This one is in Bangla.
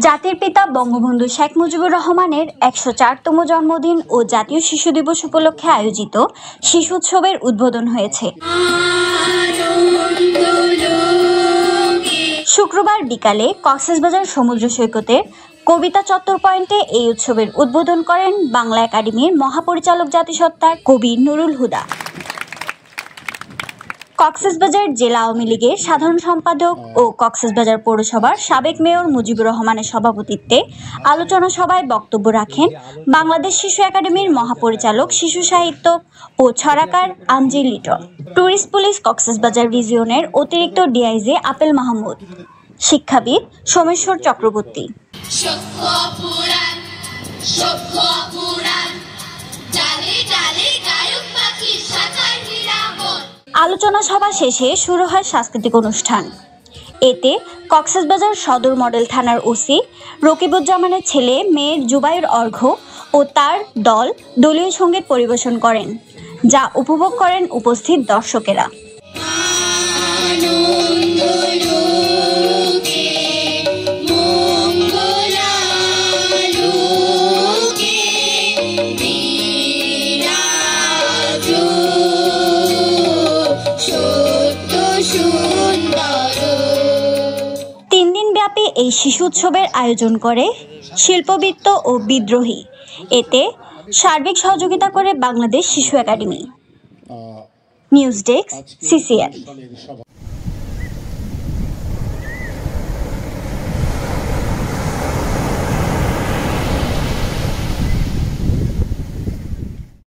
জাতির পিতা বঙ্গবন্ধু শেখ মুজিবুর রহমানের ১০৪তম জন্মদিন ও জাতীয় শিশু দিবস উপলক্ষে আয়োজিত শিশু উৎসবের উদ্বোধন হয়েছে। শুক্রবার বিকালে কক্সবাজার সমুদ্র সৈকতের কবিতা চত্বর পয়েন্টে এই উৎসবের উদ্বোধন করেন বাংলা একাডেমির মহাপরিচালক জাতিসত্তার কবি নুরুল হুদা। কক্সবাজার জেলা আওয়ামী লীগের সাধারণ সম্পাদক ও কক্সবাজার পৌরসভার সাবেক মেয়র মুজিবুর রহমানের সভাপতিত্বে আলোচনা সভায় বক্তব্য রাখেন বাংলাদেশ শিশু একাডেমির মহাপরিচালক, শিশু সাহিত্য ও ছড়াকার আঞ্জি লিটন, ট্যুরিস্ট পুলিশ কক্সবাজার রিজিয়নের অতিরিক্ত ডিআইজি আপেল মাহমুদ, শিক্ষাবিদ সোমেশ্বর চক্রবর্তী। আলোচনা সভা শেষে শুরু হয় সাংস্কৃতিক অনুষ্ঠান। এতে কক্সবাজার সদর মডেল থানার ওসি রকিবুজ্জামানের ছেলে মেয়ের জুবাইর অর্ঘ্য ও তার দল দলীয় সঙ্গীত পরিবেশন করেন, যা উপভোগ করেন উপস্থিত দর্শকেরা। এই শিশু উৎসবের আয়োজন করে শিল্পবৃত্ত ও বিদ্রোহী। এতে সার্বিক সহযোগিতা করে বাংলাদেশ শিশু একাডেমি। News desk, CCN.